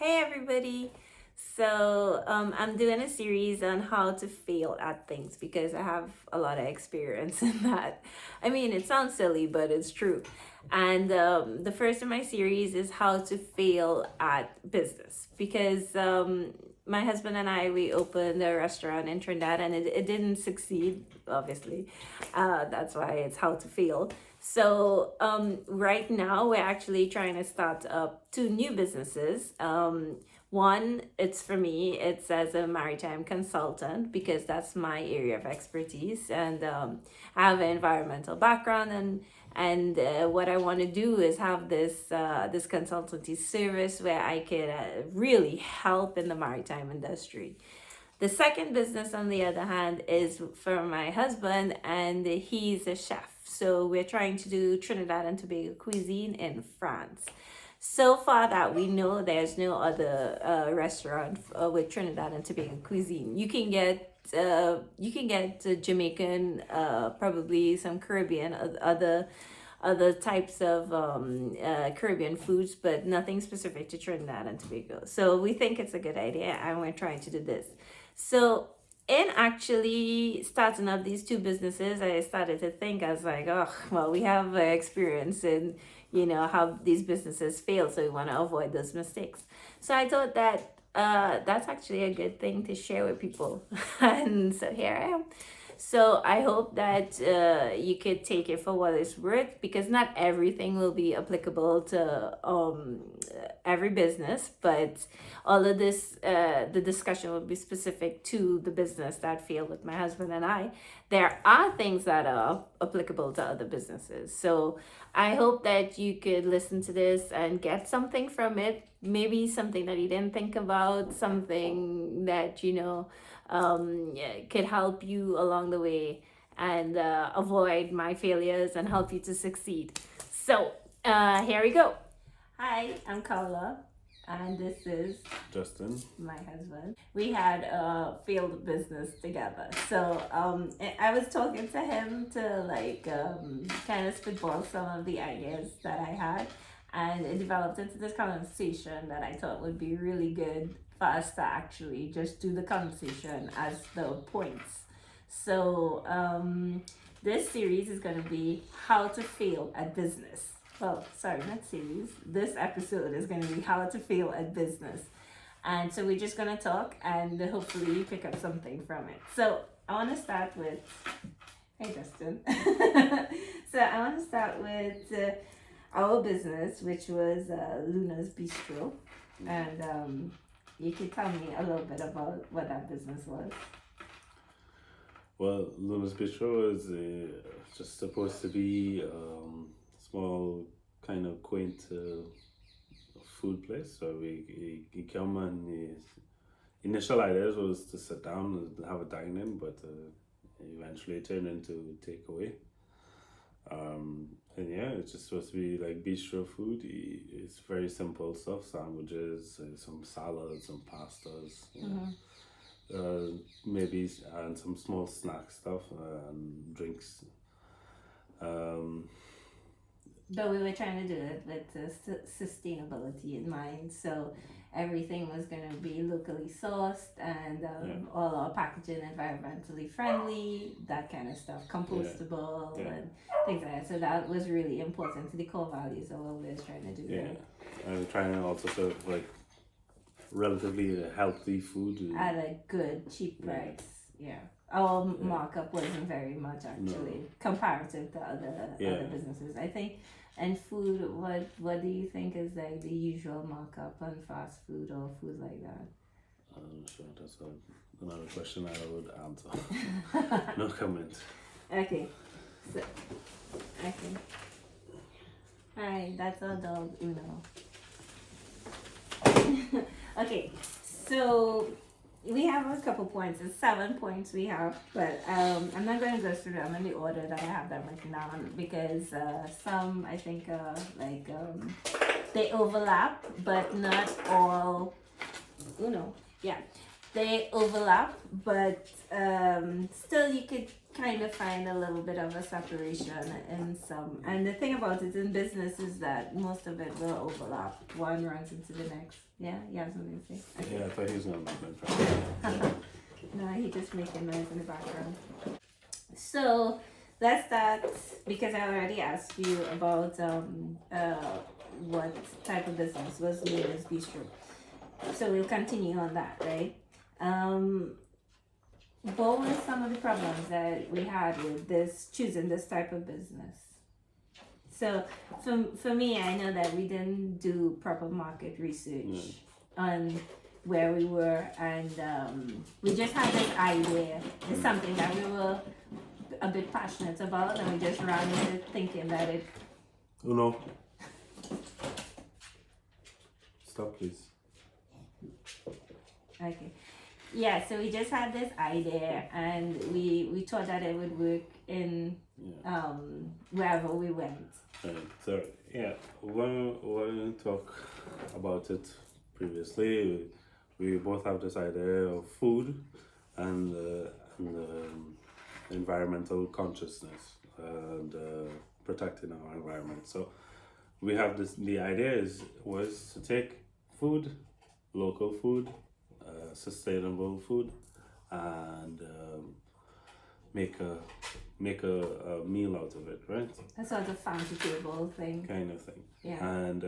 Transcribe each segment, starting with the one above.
Hey everybody! I'm doing a series on how to fail at things because I have a lot of experience in that. I mean, it sounds silly, but it's true. And the first of my series is how to fail at business because my husband and we opened a restaurant in Trinidad and it didn't succeed, obviously. That's why it's how to fail. Right now we're actually trying to start up two new businesses. One, it's for me, it's as a maritime consultant because that's my area of expertise, and I have an environmental background, and what I want to do is have this consultancy service where I could really help in the maritime industry. The second business, on the other hand, is for my husband, and he's a chef. So we're trying to do Trinidad and Tobago cuisine in France. So far that we know, there's no other restaurant with Trinidad and Tobago cuisine. You can get Jamaican, probably some Caribbean, other types of Caribbean foods, but nothing specific to Trinidad and Tobago. So we think it's a good idea, and we're trying to do this. So, in actually starting up these two businesses, I started to think, I was like, oh, well, we have experience in, how these businesses fail, so we want to avoid those mistakes. So I thought that that's actually a good thing to share with people. And so here I am. So I hope that you could take it for what it's worth, because not everything will be applicable to every business, but all of this, the discussion will be specific to the business that failed with my husband and I. There are things that are applicable to other businesses. So I hope that you could listen to this and get something from it. Maybe something that you didn't think about, something that, could help you along the way, and avoid my failures and help you to succeed. So, here we go. Hi, I'm Carla, and this is Justin. my husband. We had a failed business together. So I was talking to him to kind of spitball some of the ideas that I had, and it developed into this conversation that I thought would be really good for us to actually just do the conversation as the points. So this series is going to be how to fail at business. Well, sorry, not series. This episode is going to be how to fail at business. And so we're just going to talk and hopefully you pick up something from it. So I want to start with, hey Justin. So I want to start with our business, which was Luna's Bistro. And you can tell me a little bit about what that business was. Well, Luna's Bistro is just supposed to be small, kind of quaint food place. So we come, and the initial ideas was to sit down and have a dine-in, but eventually it turned into takeaway. And yeah, it's just supposed to be like bistro food. It's very simple stuff: sandwiches, some salads, some pastas. Maybe and some small snack stuff and drinks. But we were trying to do it with sustainability in mind. So everything was going to be locally sourced, and all our packaging environmentally friendly, that kind of stuff, compostable and things like that. So that was really important to the core values of what we were trying to do. Yeah, right? and trying to also serve like relatively healthy food At a good, cheap price. Yeah. Our markup wasn't very much actually comparative to other businesses. I think. And food, what do you think is like the usual markup on fast food or food like that? I'm sure that's another question I would answer. No comment. Okay. So, okay. Hi, that's our dog Uno. Okay, so we have a couple points. It's 7 points we have, but I'm not going to go through them in the order that I have them written down, because some I think they overlap, but not all. Yeah, they overlap, but still you could kind of find a little bit of a separation in some. And the thing about it in business is that most of it will overlap. One runs into the next. Yeah, you have something to say? Okay. Yeah, I thought he was going to No, he just making noise in the background. So let's start because I already asked you about what type of business was Luna's Bistro. So we'll continue on that, right? Um, what were some of the problems that we had with this choosing this type of business? So for me, I know that we didn't do proper market research on where we were, and we just had this idea. It's something that we were a bit passionate about, and we just ran into thinking that it. Oh no. Stop, please. Okay. Yeah, so we just had this idea, and we thought that it would work in wherever we went. So yeah, when we talk about it previously, we both have this idea of food and environmental consciousness and protecting our environment. So we have this. The idea was to take food, local food, sustainable food, and make a meal out of it, right? A sort of fancy table thing. Kind of thing. Yeah. And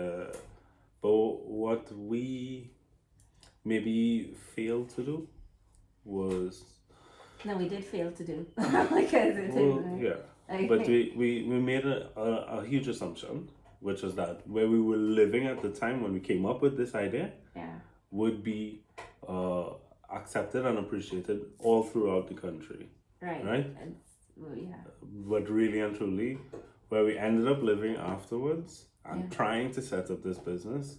but what we maybe failed to do was No, we did fail to do because it didn't. yeah. Okay. But we made a huge assumption, which was that where we were living at the time when we came up with this idea Yeah. would be accepted and appreciated all throughout the country. Right. Right? Well, yeah. But really and truly, where we ended up living afterwards and Yeah. trying to set up this business,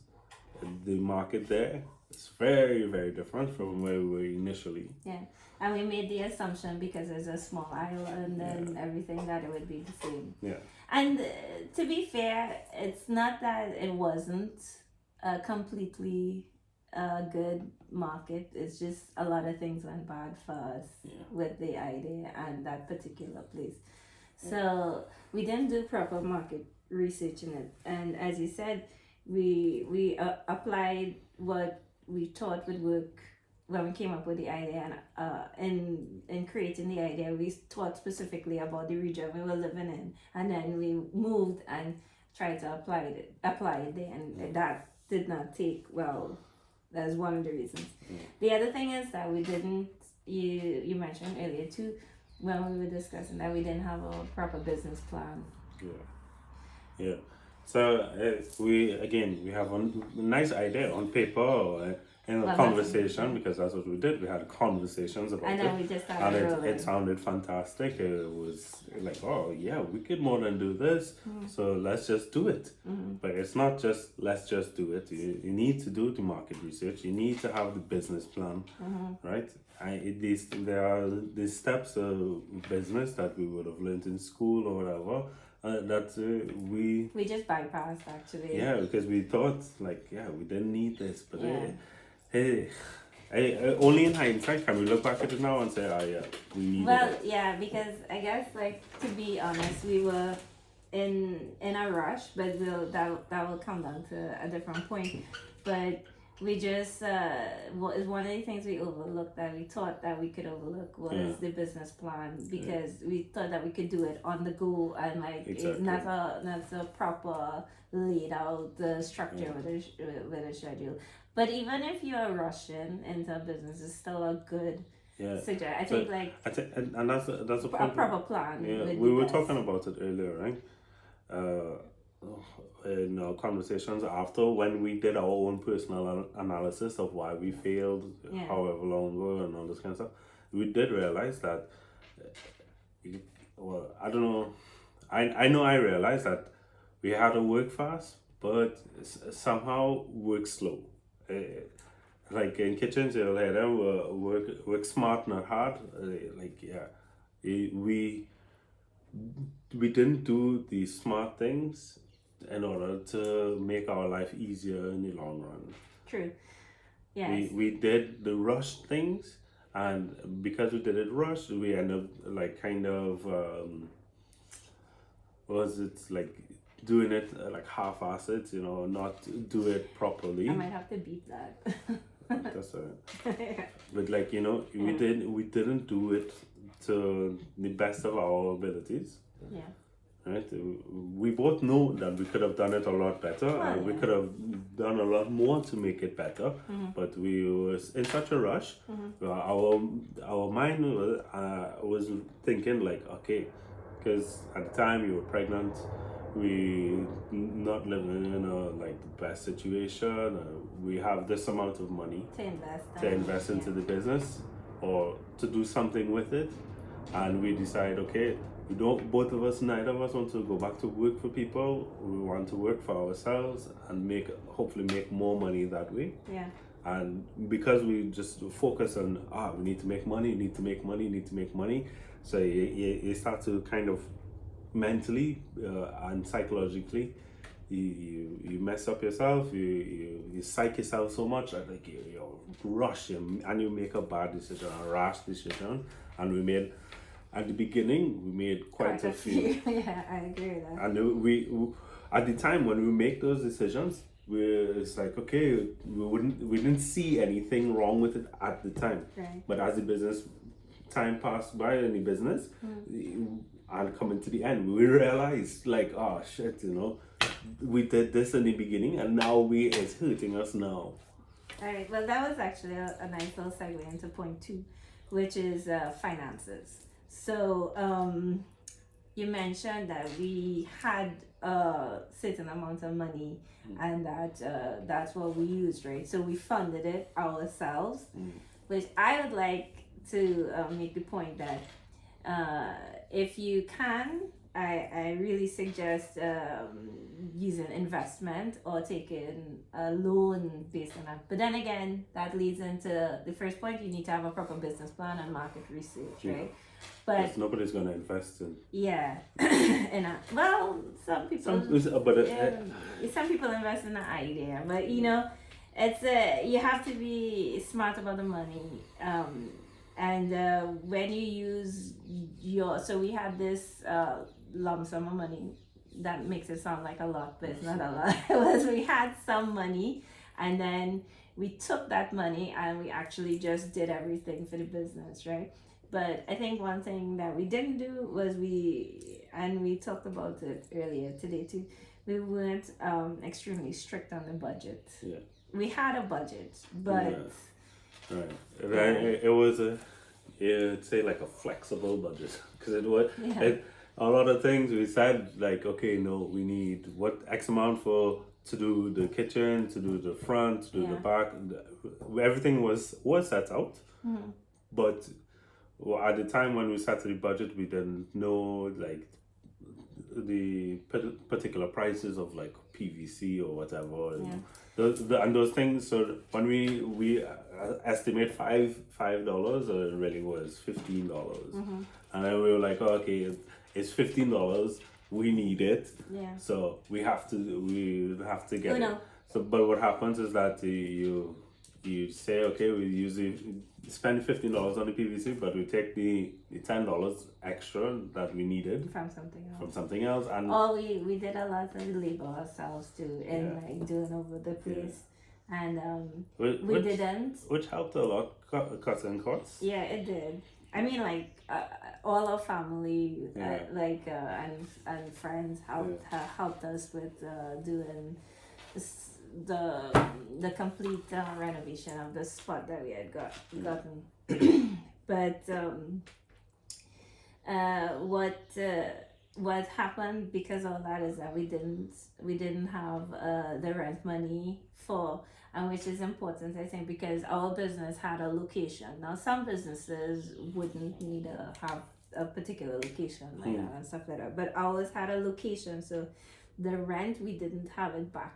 the market there is very, very different from where we were initially. Yeah. And we made the assumption because it's a small island and everything that it would be the same. Yeah. And to be fair, it's not that it wasn't a completely good market. It's just a lot of things went bad for us with the idea and that particular place. So we didn't do proper market research in it. And as you said, we applied what we thought would work when we came up with the idea, and in creating the idea, we thought specifically about the region we were living in, and then we moved and tried to apply it there, and that did not take well. That's one of the reasons. The other thing is that we didn't. You mentioned earlier too, when we were discussing that we didn't have a proper business plan. Yeah. So we have a nice idea on paper or in a conversation, because that's what we did. We had conversations about it. And then we just started and rolling. it sounded fantastic. It was like, oh yeah, we could more than do this. So let's just do it. But it's not just let's just do it. You need to do the market research. You need to have the business plan, right? There are these steps of business that we would have learned in school or whatever. We just bypassed actually. Yeah, because we thought we didn't need this, but hey, only in hindsight can we look back at it now and say, we need it. Well, yeah, because I guess to be honest, we were in a rush, but that will come down to a different point. But we just one of the things we overlooked that we thought that we could overlook was the business plan, because we thought that we could do it on the go and Exactly. not a proper laid out structure with a schedule. But even if you're rushing into a business, it's still a good suggestion. I think and that's a a proper plan. Yeah, we were talking about it earlier, right? In our conversations after, when we did our own personal analysis of why we failed, however long ago, and all this kind of stuff, we did realize that. I don't know. I know I realized that we had to work fast, but somehow work slow. Like in kitchens, you'll hear them work smart, not hard. We didn't do the smart things in order to make our life easier in the long run. True. Yes. We did the rushed things, and because we did it rushed, we end up like kind of was it like doing it like half-assed, not do it properly. I might have to beat that. That's right. But like Yeah. we didn't do it to the best of our abilities. Yeah. Right? We both know that we could have done it a lot better, Well, and we yeah. could have done a lot more to make it better. But we was in such a rush. Our mind was thinking like, okay, because at the time you were pregnant, we not living in a like the best situation. We have this amount of money To invest into yeah. the business or to do something with it, and we decide, okay, we don't. Both of us, neither of us, want to go back to work for people. We want to work for ourselves and hopefully make more money that way. Yeah. And because we just focus on we need to make money, need to make money, so you start to kind of mentally and psychologically you mess up yourself, you psych yourself so much that like you rush and you make a bad decision, a rash decision. And we made at the beginning we made quite a few. Yeah, I agree with that. And we at the time when we make those decisions, it's like, okay, we didn't see anything wrong with it at the time. Right. But as the business time passed by in the business and coming to the end, we realized like, oh shit, we did this in the beginning and now it's hurting us now. All right. Well, that was actually a nice little segue into point 2, which is finances. So you mentioned that we had a certain amount of money and that that's what we used, right? So we funded it ourselves, which I would like to make the point that if you can, I really suggest using investment or taking a loan based on that. But then again, that leads into the first point. You need to have a proper business plan and market research, right? But nobody's going to invest in. Yeah. And some people. Some people invest in the idea, but it's you have to be smart about the money. And when you use so we had this lump sum of money that makes it sound like a lot, but it's not a lot. It was, we had some money, and then we took that money and we actually just did everything for the business, right? But I think one thing that we didn't do was we talked about it earlier today too, we weren't extremely strict on the budget. Yeah. We had a budget, but right. It was I'd say like a flexible budget, because it was a lot of things we said like, okay, no, we need what X amount to do the kitchen, to do the front, to do the back. Everything was set out, but at the time when we started the budget, we didn't know like the particular prices of like PVC or whatever. And those things. So when we estimate $5, it really was $15, and then we were like, oh, okay, it's $15. We need it, so we have to get it. So, but what happens is that you say, okay, we usually spend $15 on the PVC, but we take the $10 extra that we needed from something else, and we did a lot of labor ourselves too, and like doing over the place, and which helped a lot, cutting costs. Yeah, it did. I mean, like all our family, and friends helped us with doing the complete renovation of the spot that we had gotten. But what happened because of that is that we didn't have the rent money and which is important, I think, because our business had a location. Now some businesses wouldn't need to have a particular location like that and stuff like that, but ours had a location, so the rent, we didn't have it back.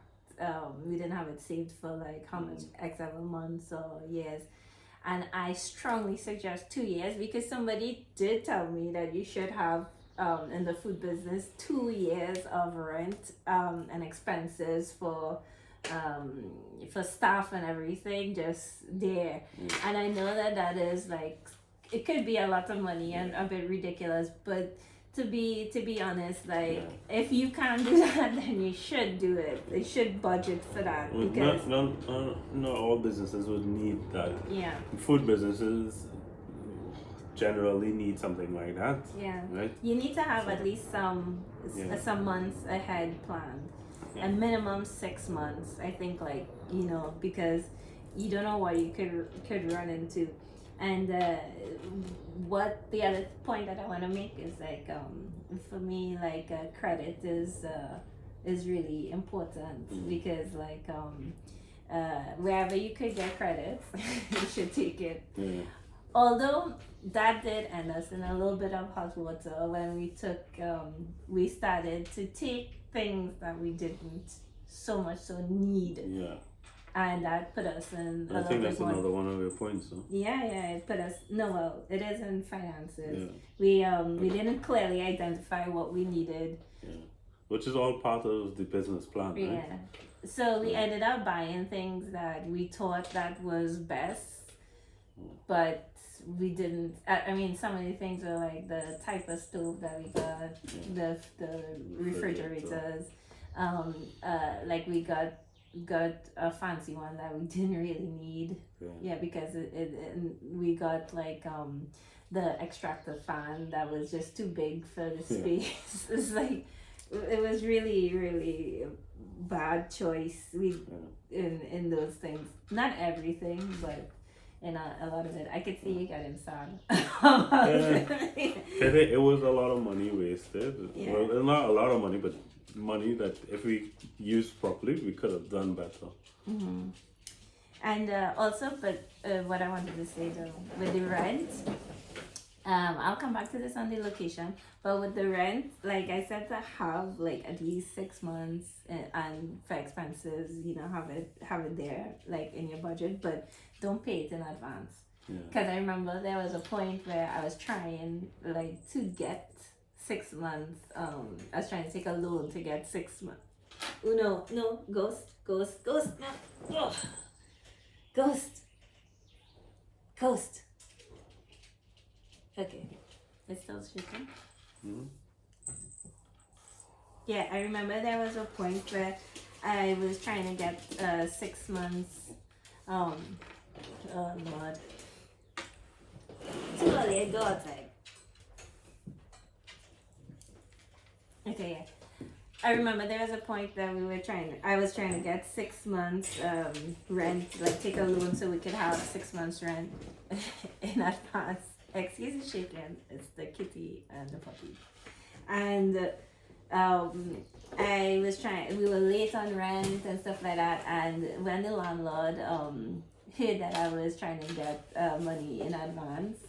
We didn't have it saved for like how much X ever months or years. And I strongly suggest 2 years, because somebody did tell me that you should have in the food business 2 years of rent and expenses for for staff and everything just there. And I know that that is like, it could be a lot of money and a bit ridiculous, but to be honest, like if you can't do that, then you should do it. They should budget for that Well, because not all businesses would need that. yeah, Food businesses generally need something like that, yeah, right? you need to have So, at least some months ahead planned, a minimum 6 months. I think, like, because you don't know what you could run into. And what the other point that I want to make is like, for me, like, credit is really important because, like, wherever you could get credit, you should take it. Yeah. Although that did end us in a little bit of hot water when we started to take things that we didn't so much so need, Yeah. and that put us in a I little think bit that's more. another one of your points, huh? Yeah, it put us. No, well, it is in finances. Yeah. We didn't clearly identify what we needed. Yeah. Which is all part of the business plan, right? Yeah. So we ended up buying things that we thought that was best, but we didn't. I mean, some of the things were like the type of stove that we got, the refrigerators. Like we got a fancy one that we didn't really need. Yeah, because we got like the extractor fan that was just too big for the space. It's like it was really, really bad choice. In those things, not everything, but in a lot of it, I could see you getting sad. It was a lot of money wasted. Yeah. Well, not a lot of money, but money that if we used properly, we could have done better. Mm-hmm. And also, but what I wanted to say though, with the rent, I'll come back to this on the location, but with the rent, like I said, to have like at least 6 months and for expenses, have it there, like in your budget, but don't pay it in advance. Because I remember there was a point where I was trying like to get 6 months. I was trying to take a loan to get 6 months. Oh no, ghost, no, oh. Ghost. Okay, it's still shooting. Mm-hmm. Yeah, I remember there was a point where I was trying to get 6 months. Oh Lord, too early. Go outside. Okay, yeah. I remember there was a point that I was trying to get 6 months rent, like take a loan so we could have 6 months rent in advance. Excuse me, shaking. It's the kitty and the puppy. And we were late on rent and stuff like that. And when the landlord heard that I was trying to get money in advance,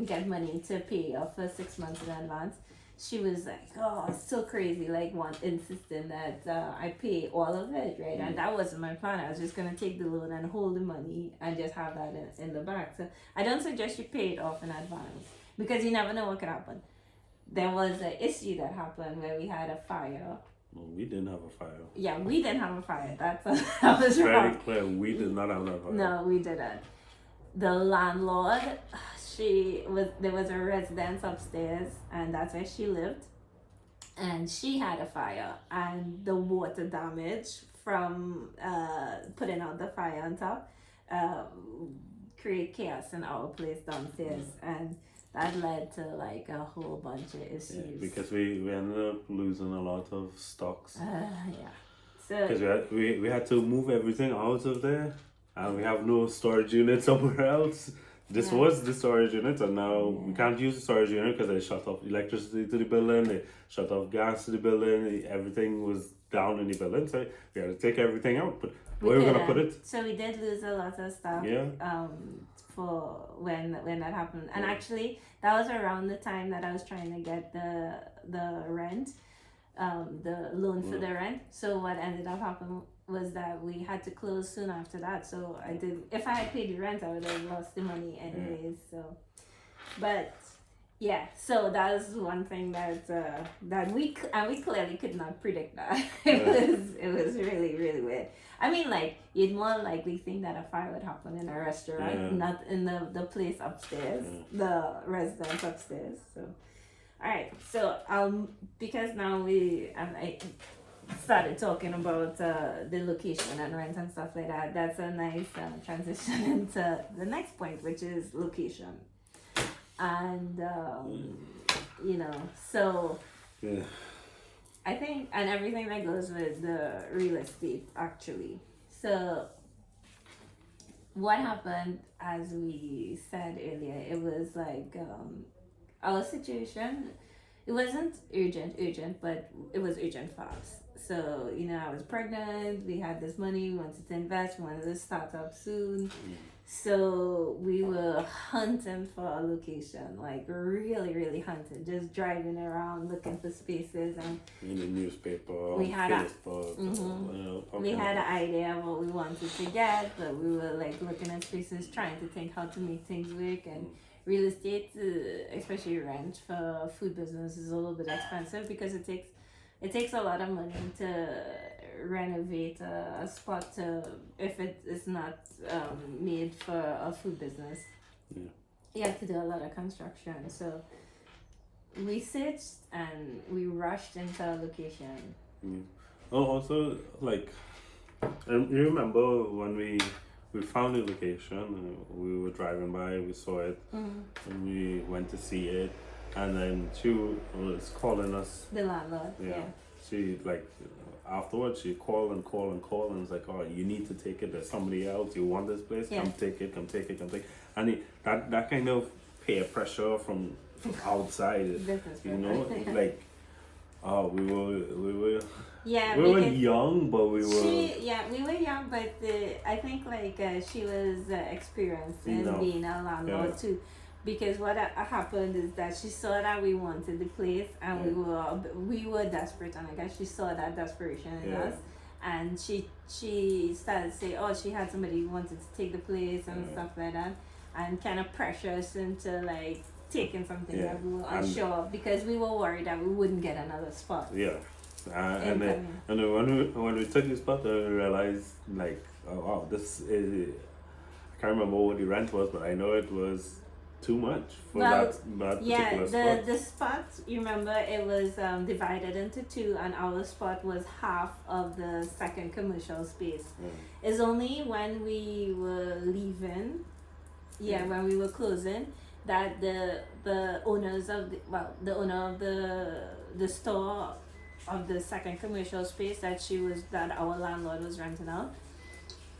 get money to pay off for 6 months in advance, she was like, "Oh, it's so crazy!" Like, insisting that I pay all of it, right? And that wasn't my plan. I was just gonna take the loan and hold the money and just have that in the bank. So I don't suggest you pay it off in advance because you never know what could happen. There was an issue that happened where we had a fire. No, we didn't have a fire. Yeah, we didn't have a fire. That was Very wrong. clear. We did not have a fire. No, we didn't. The landlord, there was a residence upstairs, and that's where she lived, and she had a fire, and the water damage from putting out the fire on top create chaos in our place downstairs, and that led to like a whole bunch of issues. Yeah, because we ended up losing a lot of stocks. Yeah. Because So we had to move everything out of there, and we have no storage unit somewhere else. This was the storage unit, and now we can't use the storage unit because they shut off electricity to the building, they shut off gas to the building, everything was down in the building, so we had to take everything out. But where are we going to put it? So we did lose a lot of stuff. Yeah. For when that happened, and actually that was around the time that I was trying to get the rent, the loan for the rent. So what ended up happening was that we had to close soon after that. So if I had paid the rent, I would have lost the money anyways. So, but Yeah, so that's one thing that and we clearly could not predict that. Yeah, It was really really weird. I mean, like you'd more likely think that a fire would happen in a restaurant, yeah, not in the place upstairs, yeah. the residence upstairs. So all right, so because now I started talking about the location and rent and stuff like that. That's a nice transition into the next point, which is location and you know, so Yeah. I think and everything that goes with the real estate actually. So what happened, as we said earlier, it was like our situation, it wasn't urgent, but it was urgent for us. So you know, I was pregnant, we had this money, we wanted to invest, we wanted to start up soon. So we were hunting for a location, like really, really hunting, just driving around looking for spaces, and In the newspaper, we on had a Facebook, we talking had an about. idea of what we wanted to get, but we were like looking at spaces, trying to think how to make things work. And real estate, especially rent for food business, is a little bit expensive because it takes a lot of money to renovate a spot to if it is not made for a food business. Yeah. You have to do a lot of construction. So we searched and we rushed into a location. Yeah. Oh, also, like, you remember when we found the location, we were driving by, we saw it, and we went to see it, and then she was calling us. The landlord. Yeah. Yeah. She, like, afterwards, she called and called and called, and was like, oh, you need to take it. There's somebody else. You want this place? Yeah. Come take it, come take it, come take it. And that kind of peer pressure from outside, Business. you know, like, oh, Yeah, we were because young, but we were we were young, but I think like she was experienced in enough. being a landlord Yeah. too, because what happened is that she saw that we wanted the place and we were desperate, and I guess she saw that desperation in Yeah. us, and she started to say, oh, she had somebody who wanted to take the place and Yeah. stuff like that, and kind of pressure us into like taking something Yeah. that we were And- unsure of because we were worried that we wouldn't get another spot. Yeah. And then Incoming. and then when we took this spot, we realized like, oh wow, this is. I can't remember what the rent was, but I know it was too much for Well, that Yeah, particular the spot. the spot, you remember, it was divided into two, and our spot was half of the second commercial space. Yeah. It's only when we were leaving, when we were closing, that the owners of the owner of the store of the second commercial space that our landlord was renting out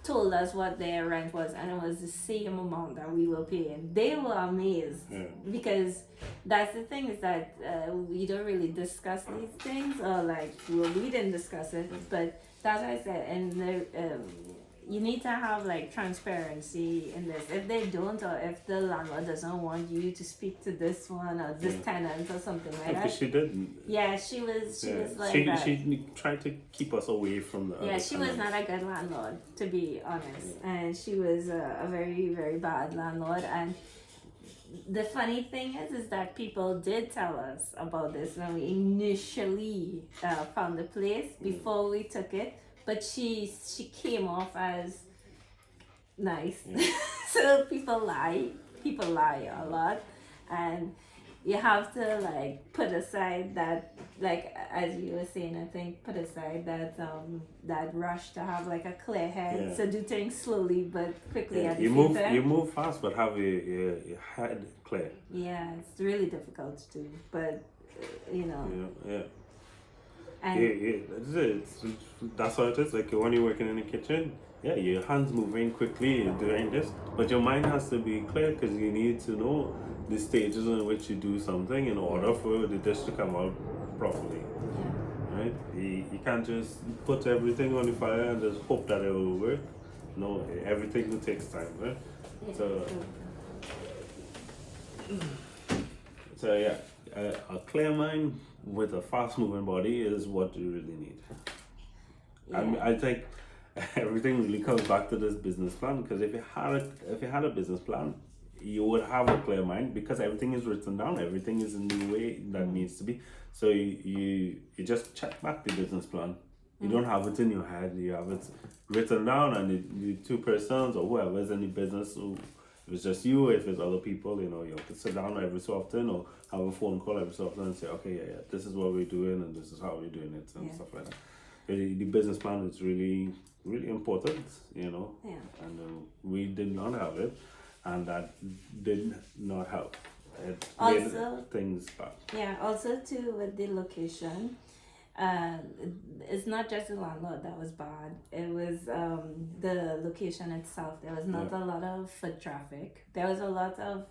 told us what their rent was, and it was the same amount that we were paying. They were amazed. Yeah. Because that's the thing, is that we don't really discuss these things, or like, well, we didn't discuss it, but that's what I said. And you need to have like transparency in this. If they don't, or if the landlord doesn't want you to speak to this one or this tenant or something like Because that. she didn't. Yeah, she was like she, that. she tried to keep us away from the. Yeah, other she was tenants. not a good landlord, to be honest, and she was a very, very bad landlord. And the funny thing is that people did tell us about this when we initially found the place before we took it, but she came off as nice. So people lie a lot, and you have to like put aside that, like as you were saying, I think put aside that rush to have like a clear head. Yeah. So do things slowly but quickly at the you same move time. you move fast, but have your head clear. Yeah, it's really difficult to do, but you know. Yeah. And That's how it is. Like when you're working in the kitchen, yeah, your hands moving quickly, you're doing this, but your mind has to be clear because you need to know the stages in which you do something in order for the dish to come out properly. Right? You can't just put everything on the fire and just hope that it will work. No, everything takes time, right? So yeah, a clear mind with a fast-moving body is what you really need. I think everything really comes back to this business plan, because if you had a business plan, you would have a clear mind because everything is written down, everything is in the way that needs to be. So you just check back the business plan. You don't have it in your head, you have it written down, and the two persons or whoever is in the business, so if it's just you, if it's other people, you have to sit down every so often or have a phone call every so often and say, okay, yeah, this is what we're doing and this is how we're doing it and stuff like that. The business plan is really, really important, Yeah. and we did not have it, and that did not help. It made Also, things bad. yeah, also too with the location, uh, it's not just the landlord that was bad. It was the location itself. There was not a lot of foot traffic. There was a lot of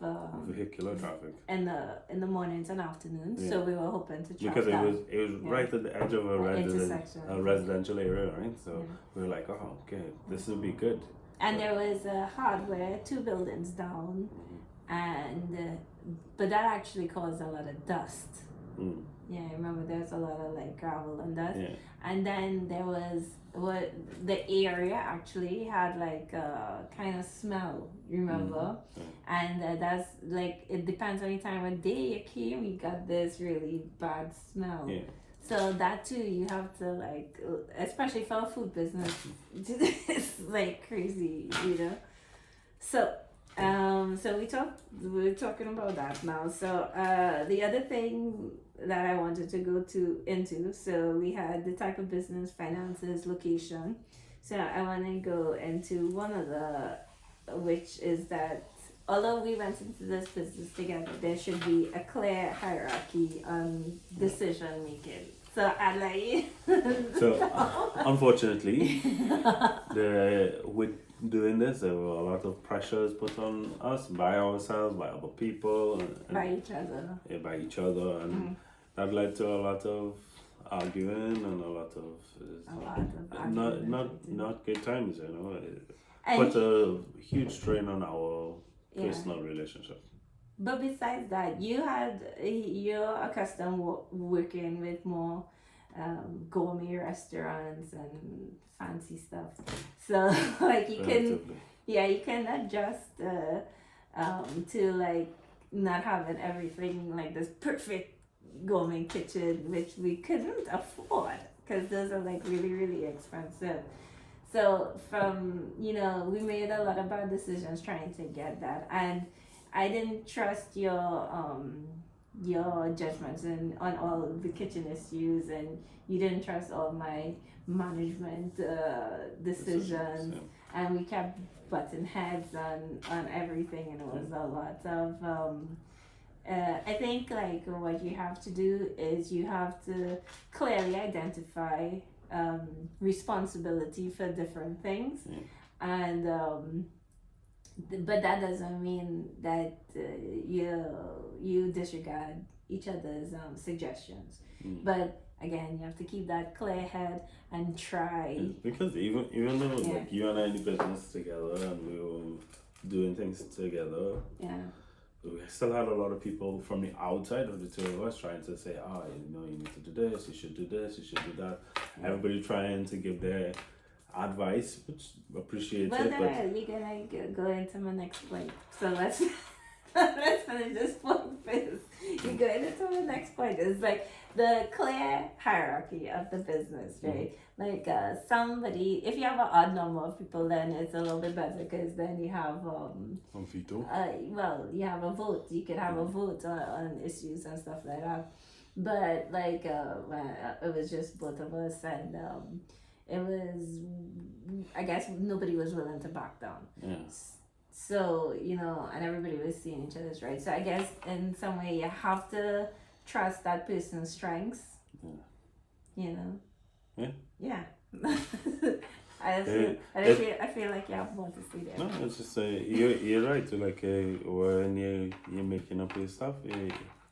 Vehicular traffic in the mornings and afternoons. So we were hoping to track because it that. was right at the edge of Intersection. a residential area, right? So we were like, oh, okay, this would be good. And there was a hardware 2 buildings down, and but that actually caused a lot of dust. Yeah, I remember there was a lot of like gravel and dust. Yeah. And then there was what the area actually had like a kind of smell, remember? And that's like, it depends on the time of day you came, you got this really bad smell. Yeah. So that too, you have to like, especially for a food business, it's like crazy, So so we're talking about that now. So the other thing that I wanted to go into, so we had the type of business, finances, location. So I want to go into one of the, which is that although we went into this business together, there should be a clear hierarchy on decision making. So I like. So unfortunately, with doing this, there were a lot of pressures put on us by ourselves, by other people, and by each other. Yeah, by each other, and that led to a lot of arguing and a lot of not good times. And put a huge strain on our personal relationship. But besides that, you're accustomed working with more gourmet restaurants and fancy stuff. So like you can adjust to like not having everything like this perfect gourmet kitchen, which we couldn't afford because those are like really, really expensive. So we made a lot of bad decisions trying to get that, and I didn't trust your judgments on all the kitchen issues, and you didn't trust all my management decisions, and we kept butting heads on everything, and it was a lot of I think like what you have to do is you have to clearly identify responsibility for different things, and but that doesn't mean that you disregard each other's suggestions. But again, you have to keep that clear head and try. Because even though like you and I in the business together and we were doing things together, we still had a lot of people from the outside of the two of us trying to say, you need to do this, you should do this, you should do that. Everybody trying to give their advice, which appreciates well, it. Well, you're gonna go into my next point. So let's finish this point first. You're going into my next point. It's like the clear hierarchy of the business, right? Like somebody, if you have an odd number of people, then it's a little bit better because then you have veto. You have a vote. You could have a vote on issues and stuff like that. But like it was just both of us, and it was, I guess nobody was willing to back down. So, and everybody was seeing each other's right. So I guess in some way you have to trust that person's strengths. Yeah. I feel like you have more to say there. No, it's just you're right. Like when you're making up your stuff,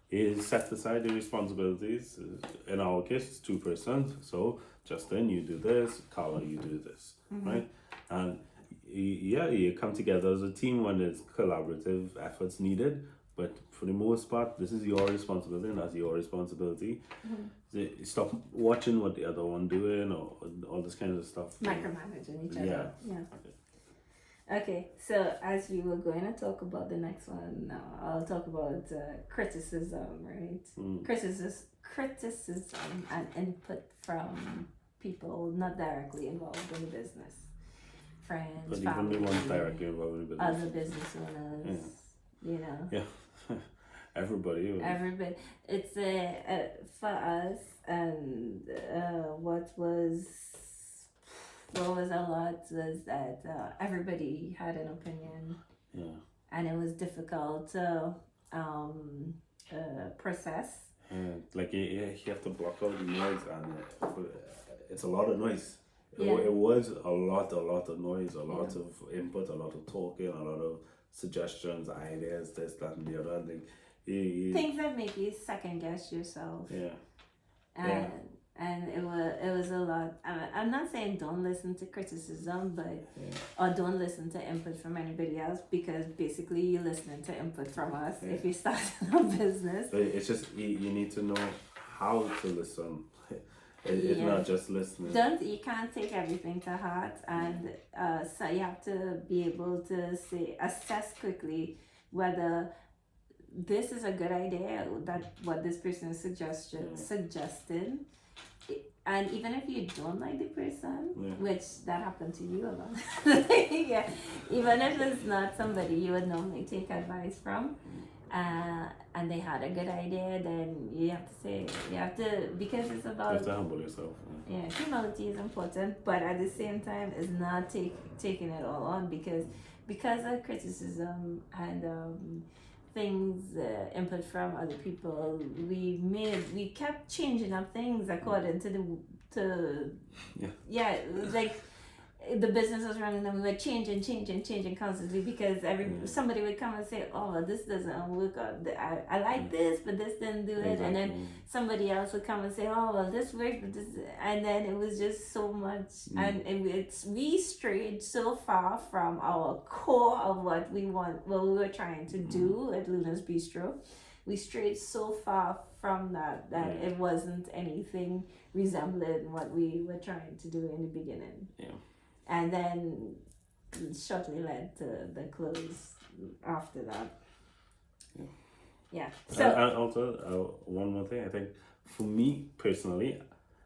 you set aside the responsibilities. In our case, it's 2 persons. So Justin, you do this. Carla, you do this, right? And you come together as a team when there's collaborative efforts needed. But for the most part, this is your responsibility, and that's your responsibility. Stop watching what the other one doing or all this kind of stuff. Micromanaging each other. Yeah. Okay, so as we were going to talk about the next one now, I'll talk about criticism, right? Mm. Criticism and input from people not directly involved in the business, friends, But even the ones family, directly involved in the other business. business owners, you know, Yeah. Everybody was. everybody. It's for us, and what was a lot was that everybody had an opinion, Yeah. and it was difficult to um, process. Like you have to block out the noise, and it's a lot of noise. Yeah. It was a lot of noise, a lot Yeah. of input, a lot of talking, a lot of suggestions, ideas, this, that, and the other. And Things that make you second guess yourself. yeah, and yeah, and it was a lot. I'm not saying don't listen to criticism, but yeah, or don't listen to input from anybody else, because basically you're listening to input from us Yeah. if you start a business. but it's just you need to know how to listen. It's Yeah. not just listening. You can't take everything to heart, and so you have to be able to assess quickly whether this is a good idea, that what this person is suggesting. And even if you don't like the person, Yeah. which that happened to you a lot, yeah, even if it's not somebody you would normally take advice from, and they had a good idea, then you have to say, because it's You about, have to humble yourself. yeah, humility is important, but at the same time, it's not taking it all on, because of criticism and things, input from other people. We kept changing up things according to Yeah. like the business was running, and we were changing constantly, because somebody would come and say, "Oh, well, this doesn't work out. I like this, but this didn't do it." Exactly. And then somebody else would come and say, "Oh, well, this worked, but this," and then it was just so much, and we strayed so far from our core of what we were trying to do at Luna's Bistro. We strayed so far from that it wasn't anything resembling what we were trying to do in the beginning. Yeah. And then shortly led to the close after that. Yeah. So And also, one more thing, I think for me personally,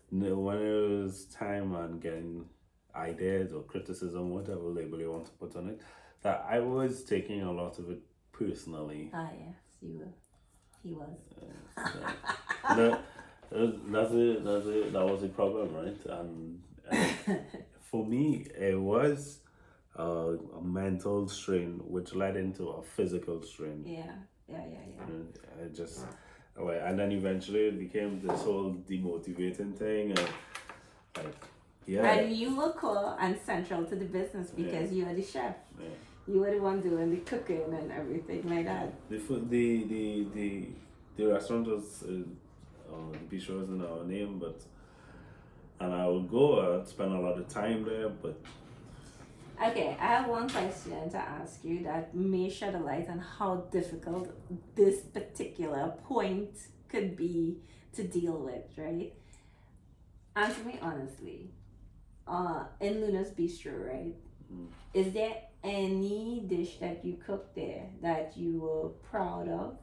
when it was time on getting ideas or criticism, whatever label you want to put on it, that I was taking a lot of it personally. yes, you were. He was. that, that was the problem, right? And for me, it was a mental strain, which led into a physical strain. Yeah. I just, and then eventually it became this whole demotivating thing, and like, yeah. And you were core and central to the business, because you were the chef. Yeah. You were the one doing the cooking and everything like that. The food, the restaurant was, the bistro was in our name, but, and I would go, I'd spend a lot of time there, but. Okay, I have one question to ask you that may shed a light on how difficult this particular point could be to deal with, right? Answer me honestly. In Luna's Bistro, right? Is there any dish that you cooked there that you were proud of?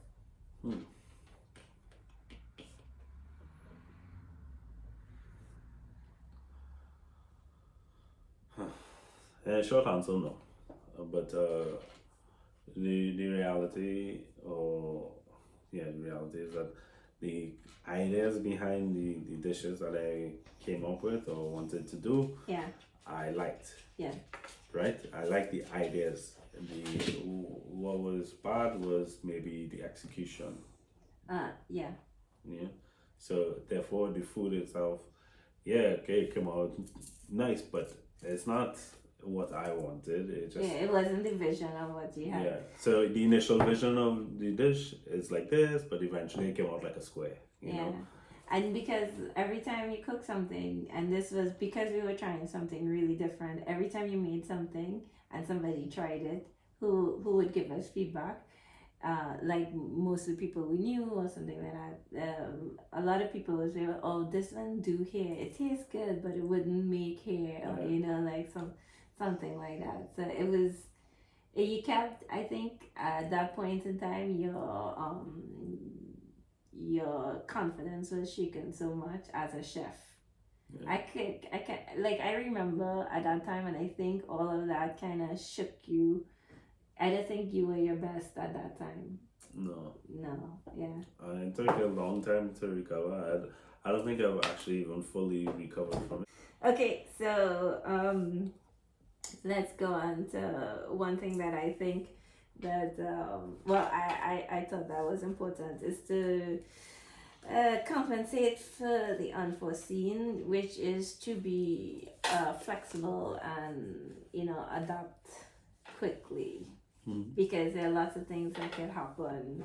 Short answer, no. But the reality, the reality is that the ideas behind the dishes that I came up with or wanted to do, I liked. Yeah. Right? I liked the ideas. What was bad was maybe the execution. Yeah. Yeah. So therefore, the food itself, it came out nice, but it's not what I wanted. It wasn't the vision of what you had. Yeah. So the initial vision of the dish is like this, but eventually it came out like a square. You know? And because every time you cook something, and this was because we were trying something really different, every time you made something and somebody tried it, who would give us feedback, like most of the people we knew or something like that, a lot of people would say, "Oh, this one do here, it tastes good, but it wouldn't make here," or like something like that. So it was, you kept, I think at that point in time, your confidence was shaken so much as a chef. Yeah. I can, like, I remember at that time, and I think all of that kind of shook you. I don't think you were your best at that time. No. No, yeah. It took a long time to recover. I don't think I've actually even fully recovered from it. Okay, so let's go on to one thing that I think that well, I thought that was important is to compensate for the unforeseen, which is to be flexible and adapt quickly, because there are lots of things that can happen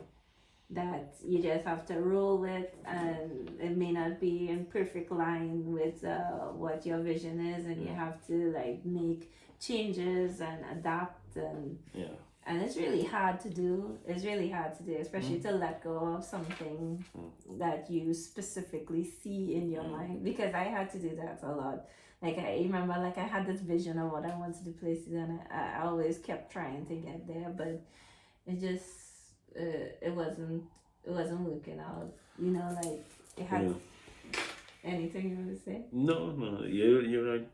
that you just have to roll with, and it may not be in perfect line with what your vision is, and you have to like make changes and adapt, Yeah. and it's really hard to do. It's really hard to do, especially to let go of something that you specifically see in your mind, because I had to do that a lot. Like I remember, like I had this vision of what I wanted to places, and I always kept trying to get there, but it just it wasn't working out. Like it had. Yeah. Anything you want to say? No, you're right.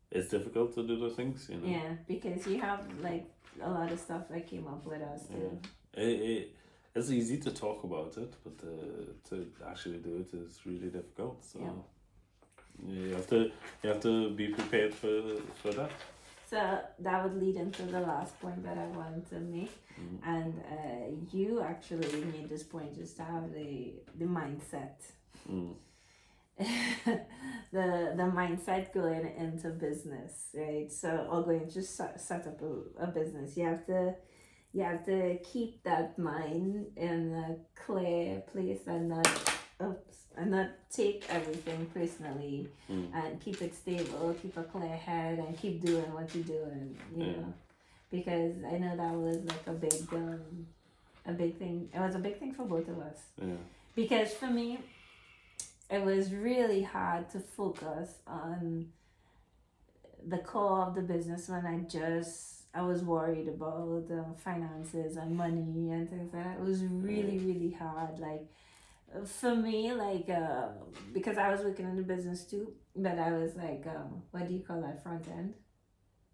It's difficult to do those things, Yeah, because you have like a lot of stuff that came up with us too. It's easy to talk about it, but to actually do it is really difficult. So you have to be prepared for that. So that would lead into the last point that I wanted to make, and you actually made this point, just to have the mindset. the mindset going into business, right? So, or going to set up a business, you have to keep that mind in a clear place, and not take everything personally, and keep it stable, keep a clear head, and keep doing what you're doing, know, because I know that was like a big thing. It was a big thing for both of us. Yeah. Because for me, it was really hard to focus on the core of the business when I was worried about finances and money and things like that. It was really, really hard. Like for me, like because I was working in the business too, but I was like, what do you call that, front end?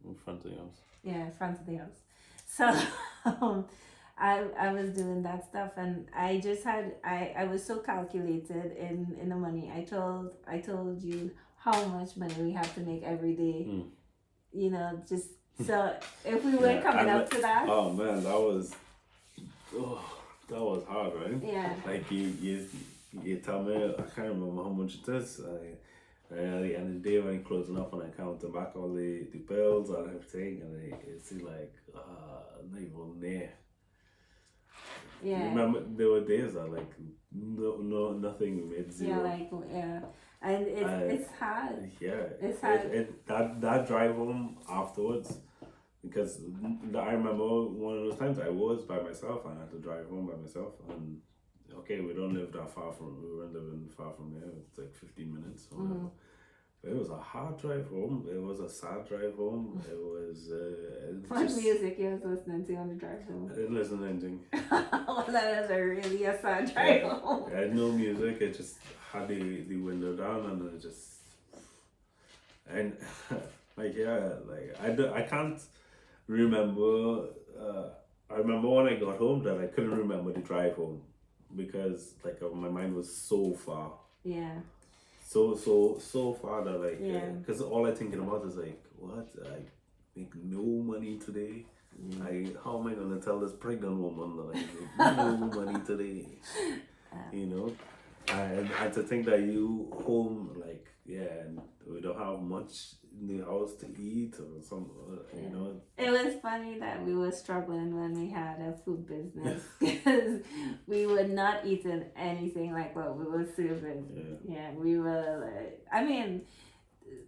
In front of the house. Yeah, front of the house. So I was doing that stuff, and I just had I was so calculated in the money. I told you how much money we have to make every day. Just so if we weren't coming up to that. Oh man, that was hard, right? Yeah. Like you tell me, I can't remember how much it is. At the end of the day, when you're closing up and I counting back all the bills and everything, and it's like not even there. Yeah. Remember, there were days that like nothing made zero. And it's hard. Yeah, it's hard. That drive home afterwards, because I remember one of those times I was by myself and I had to drive home by myself, and okay, we weren't living far from there. It's like 15 minutes. Or whatever. It was a hard drive home. It was a sad drive home. It was. What music you was listening to on the drive home? I didn't listen to anything. Well, that is really a sad drive home. I had no music. I just had the window down, and I just I can't remember. I remember when I got home that I couldn't remember the drive home, because like my mind was so far. Yeah. So far that because all I'm thinking about is like, what, I make no money today. How am I gonna tell this pregnant woman that I make no money today? And to think that you home and we don't have much in the house to eat or something. It was funny that we were struggling when we had a food business, because we were not eating anything like what we were serving. We were like, I mean,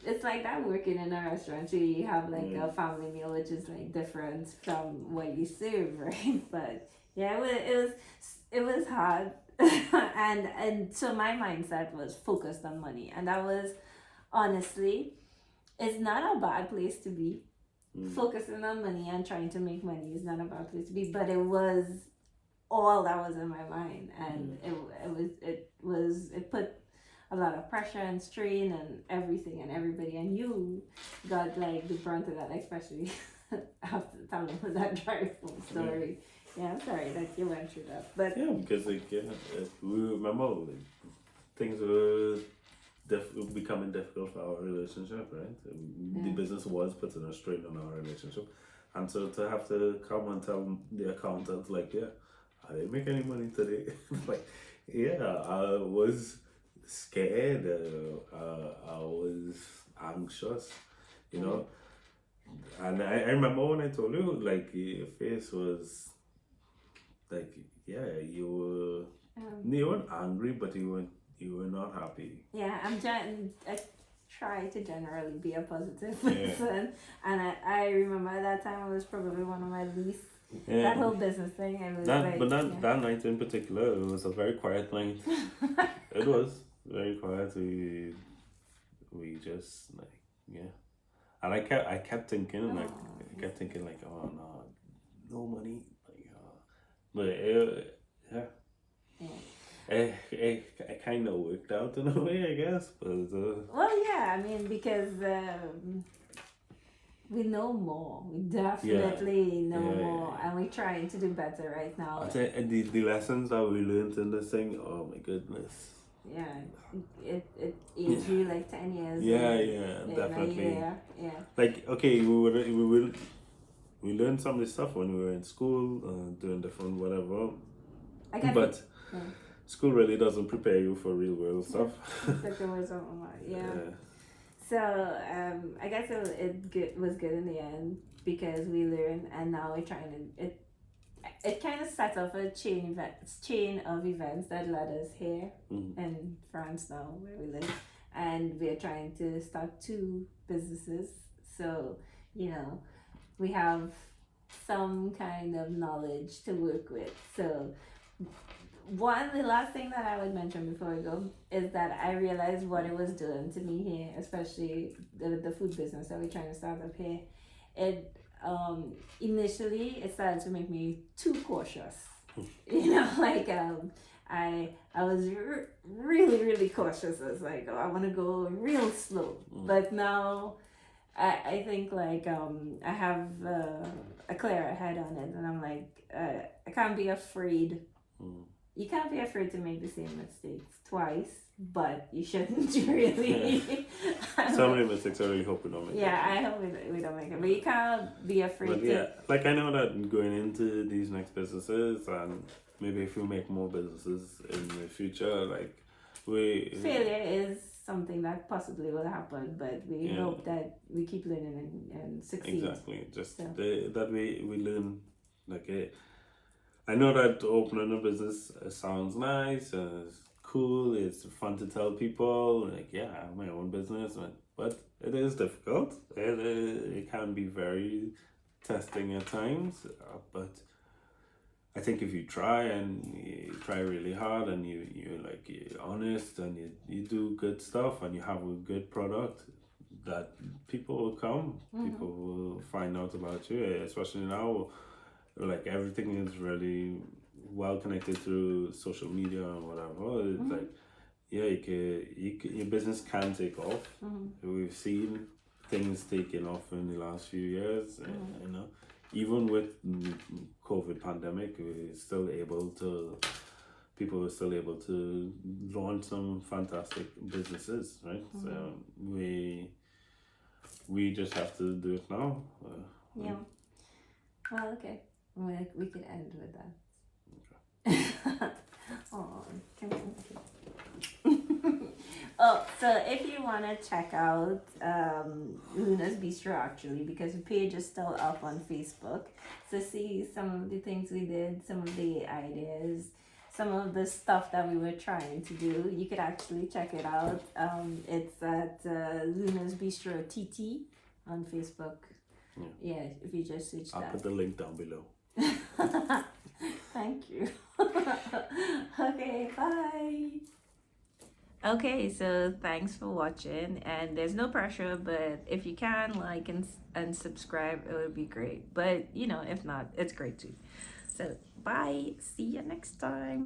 it's like that working in a restaurant too. You have like a family meal, which is like different from what you serve, right? But yeah, it was hard. and so my mindset was focused on money, and that was honestly It's not a bad place to be. Mm. Focusing on money and trying to make money is not a bad place to be, but it was all that was in my mind, and it put a lot of pressure and strain and everything and everybody, and you got like the brunt of that, especially after telling me that drive home story. Yeah, I'm sorry that you went through that, but Yeah, because like we remember like, things were becoming difficult for our relationship, right? The business was putting a strain on our relationship, and so to have to come and tell the accountant like, yeah, I didn't make any money today. Like, yeah, I was scared. I was anxious, you know. And I remember when I told you, like, your face was like, yeah, you weren't angry, but you were not happy. yeah, I try to generally be a positive person, and I remember at that time it was probably one of my least. Yeah. That whole business thing, I was that night in particular, it was a very quiet night. It was very quiet. We just like, yeah, and I kept thinking like oh no, no money, like but yeah. It kind of worked out in a way, I guess, but well, yeah, I mean, because we know more. We definitely know more, and we're trying to do better right now. I say the lessons that we learned in this thing. Oh my goodness. Yeah, it aged you like 10 years. Yeah, definitely. Yeah. Like, okay, we learned some of this stuff when we were in school, doing different whatever. But school really doesn't prepare you for real world stuff. Yeah. So I guess it was good in the end because we learned, and now we're trying to it kind of set off a chain of events that led us here in France now where we live, and we're trying to start 2 businesses. So we have some kind of knowledge to work with. So the last thing that I would mention before we go is that I realized what it was doing to me here, especially the food business that we're trying to start up here. It initially it started to make me too cautious. Like I was really cautious. I was like, oh, I want to go real slow. But now I think like I have a clearer head on it, and I'm like I can't be afraid. You can't be afraid to make the same mistakes twice, but you shouldn't really. Some of the mistakes I really hope we don't make. Yeah, I hope we don't make it. But you can't be afraid to. Yeah, like I know that going into these next businesses, and maybe if we make more businesses in the future, like failure is something that possibly will happen, but we hope that we keep learning and succeed. Exactly, just that we learn like it. I know that opening a business sounds nice, it's cool, it's fun to tell people, like, yeah, I have my own business, but it is difficult. It can be very testing at times, but I think if you try and you try really hard and you're honest and you do good stuff and you have a good product, that people will come, people will find out about you, especially now. Like everything is really well connected through social media and whatever. It's like, yeah, your business can take off. We've seen things taking off in the last few years. Even with COVID pandemic, people were still able to launch some fantastic businesses, right? So we just have to do it now. Yeah. Well, okay. We could end with that. Oh, oh, so if you want to check out Luna's Bistro, actually, because the page is still up on Facebook, to see some of the things we did, some of the ideas, some of the stuff that we were trying to do, you could actually check it out. It's at Luna's Bistro TT on Facebook. Yeah, if you just search that. I'll put the link down below. Thank you. Okay, bye. Okay, so thanks for watching, and there's no pressure, but if you can like and subscribe, it would be great. But if not, it's great too. So bye. See you next time.